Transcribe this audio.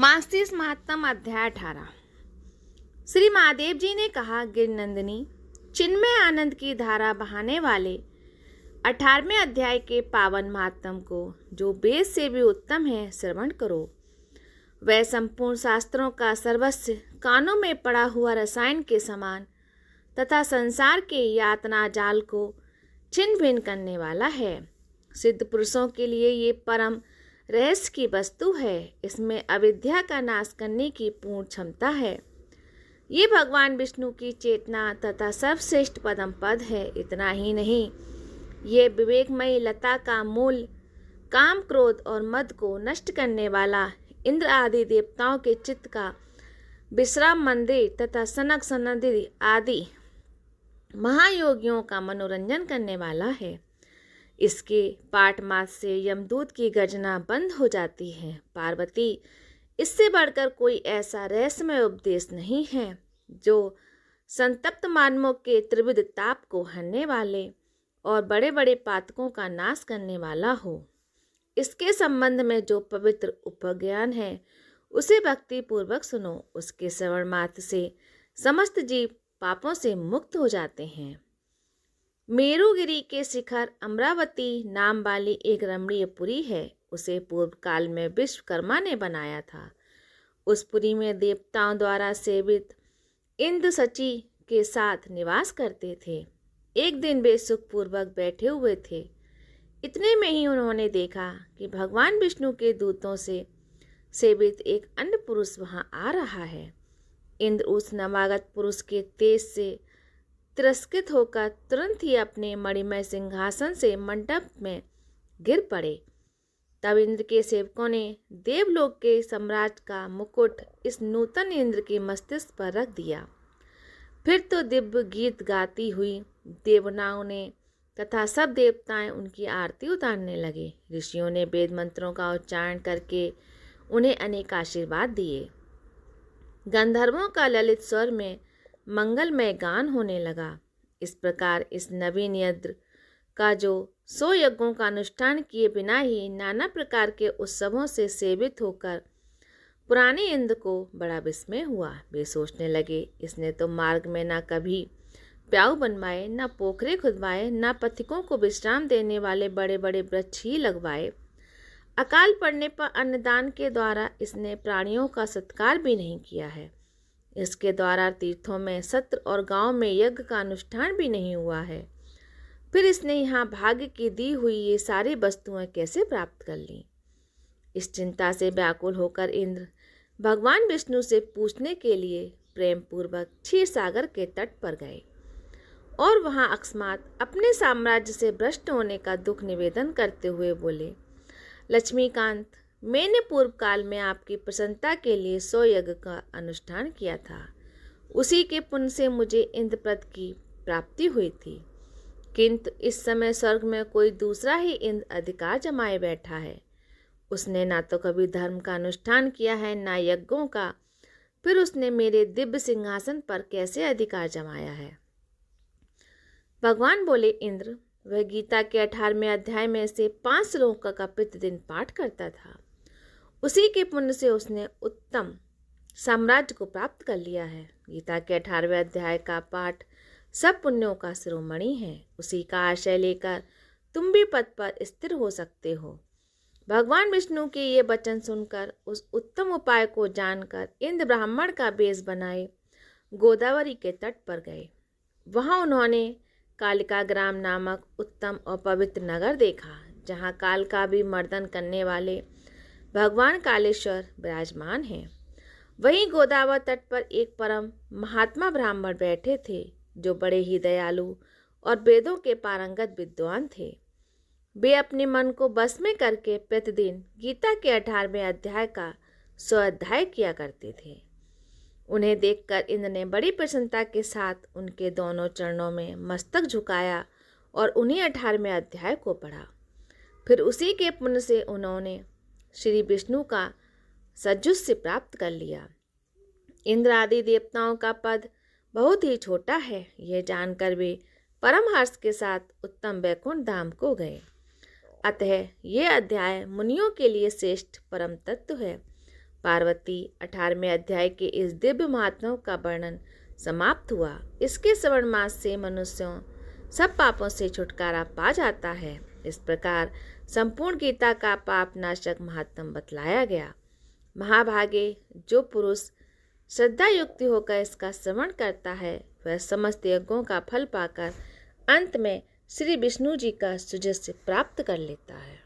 मास्तिस महात्म अध्याय 18। श्री महादेव जी ने कहा, गिरिनंदिनी, चिन्मय आनंद की धारा बहाने वाले 18वें अध्याय के पावन महात्म को, जो वेद से भी उत्तम है, श्रवण करो। वह संपूर्ण शास्त्रों का सर्वस्व, कानों में पड़ा हुआ रसायन के समान तथा संसार के यातना जाल को छिन्न भिन्न करने वाला है। सिद्ध पुरुषों के लिए ये परम रहस्य की वस्तु है। इसमें अविद्या का नाश करने की पूर्ण क्षमता है। ये भगवान विष्णु की चेतना तथा सर्वश्रेष्ठ परम पद है। इतना ही नहीं, ये विवेकमयी लता का मूल, काम, क्रोध और मद को नष्ट करने वाला, इंद्र आदि देवताओं के चित्त का विश्राम मंदिर तथा सनक सनंदी आदि महायोगियों का मनोरंजन करने वाला है। इसके पाठ मात्र से यमदूत की गर्जना बंद हो जाती है। पार्वती, इससे बढ़कर कोई ऐसा रहस्यमय उपदेश नहीं है जो संतप्त मानवों के त्रिविध ताप को हरने वाले और बड़े बड़े पातकों का नाश करने वाला हो। इसके संबंध में जो पवित्र उपज्ञान है, उसे भक्ति पूर्वक सुनो। उसके श्रवण मात्र से समस्त जीव पापों से मुक्त हो जाते हैं। मेरुगिरी के शिखर अमरावती नाम वाली एक रमणीय पुरी है। उसे पूर्व काल में विश्वकर्मा ने बनाया था। उस पुरी में देवताओं द्वारा सेवित इंद्र सची के साथ निवास करते थे। एक दिन वे सुखपूर्वक बैठे हुए थे। इतने में ही उन्होंने देखा कि भगवान विष्णु के दूतों से सेवित एक अन्य पुरुष वहां आ रहा है। इंद्र उस नवागत पुरुष के तेज से तिरस्कृत होकर तुरंत ही अपने मणिमय सिंहासन से मंडप में गिर पड़े। तब इंद्र के सेवकों ने देवलोक के सम्राट का मुकुट इस नूतन इंद्र के मस्तिष्क पर रख दिया। फिर तो दिव्य गीत गाती हुई देवनाओं ने तथा सब देवताएं उनकी आरती उतारने लगे। ऋषियों ने वेद मंत्रों का उच्चारण करके उन्हें अनेक आशीर्वाद दिए। गंधर्वों का ललित स्वर में मंगलमय गान होने लगा। इस प्रकार इस नवीन यंत्र का, जो 100 यज्ञों का अनुष्ठान किए बिना ही नाना प्रकार के उत्सवों से सेवित होकर पुराने इंद्र को बड़ा विस्मय हुआ। वे सोचने लगे, इसने तो मार्ग में न कभी प्याऊ बनवाए, न पोखरे खुदवाए, न पथिकों को विश्राम देने वाले बड़े बड़े वृक्ष ही लगवाए। अकाल पड़ने पर अन्नदान के द्वारा इसने प्राणियों का सत्कार भी नहीं किया है। इसके द्वारा तीर्थों में, सत्र और गांव में यज्ञ का अनुष्ठान भी नहीं हुआ है। फिर इसने यहाँ भाग्य की दी हुई ये सारी वस्तुएं कैसे प्राप्त कर ली? इस चिंता से व्याकुल होकर इंद्र भगवान विष्णु से पूछने के लिए प्रेम पूर्वक क्षीर सागर के तट पर गए और वहां अकस्मात अपने साम्राज्य से भ्रष्ट होने का दुख निवेदन करते हुए बोले, लक्ष्मीकांत, मैंने पूर्व काल में आपकी प्रसन्नता के लिए 100 यज्ञ का अनुष्ठान किया था। उसी के पुण्य से मुझे इंद्रपद की प्राप्ति हुई थी। किंतु इस समय स्वर्ग में कोई दूसरा ही इंद्र अधिकार जमाए बैठा है। उसने ना तो कभी धर्म का अनुष्ठान किया है, ना यज्ञों का। फिर उसने मेरे दिव्य सिंहासन पर कैसे अधिकार जमाया है? भगवान बोले, इंद्र, वह गीता के 18वें अध्याय में से 5 श्लोकों का प्रतिदिन पाठ करता था। उसी के पुण्य से उसने उत्तम साम्राज्य को प्राप्त कर लिया है। गीता के 18वें अध्याय का पाठ सब पुण्यों का शिरोमणि है। उसी का आशय लेकर तुम भी पद पर स्थिर हो सकते हो। भगवान विष्णु के ये वचन सुनकर, उस उत्तम उपाय को जानकर इंद्र ब्राह्मण का वेश बनाए गोदावरी के तट पर गए। वहां उन्होंने कालिका ग्राम नामक उत्तम और पवित्र नगर देखा, जहाँ काल का भी मर्दन करने वाले भगवान कालेश्वर विराजमान हैं। वहीं गोदावरी तट पर एक परम महात्मा ब्राह्मण बैठे थे, जो बड़े ही दयालु और वेदों के पारंगत विद्वान थे। वे अपने मन को बस में करके प्रतिदिन गीता के 18वें अध्याय का स्वाध्याय किया करते थे। उन्हें देखकर इंद्र ने बड़ी प्रसन्नता के साथ उनके दोनों चरणों में मस्तक झुकाया और उन्हीं 18वें अध्याय को पढ़ा। फिर उसी के पुण्य से उन्होंने श्री विष्णु का सजुष्य प्राप्त कर लिया। इंद्र आदि देवताओं का पद बहुत ही छोटा है, यह जानकर वे परम हर्ष के साथ उत्तम वैकुंठ धाम को गए। अतः ये अध्याय मुनियों के लिए श्रेष्ठ परम तत्व है। पार्वती 18वें अध्याय के इस दिव्य महात्म्यों का वर्णन समाप्त हुआ। इसके श्रवण मास से मनुष्यों सब पापों से छुटकारा पा जाता है। इस प्रकार संपूर्ण गीता का पाप नाशक महात्म बतलाया गया। महाभागे, जो पुरुष श्रद्धा युक्ति होकर इसका श्रवण करता है वह समस्त यज्ञों का फल पाकर अंत में श्री विष्णु जी का सुजस्य प्राप्त कर लेता है।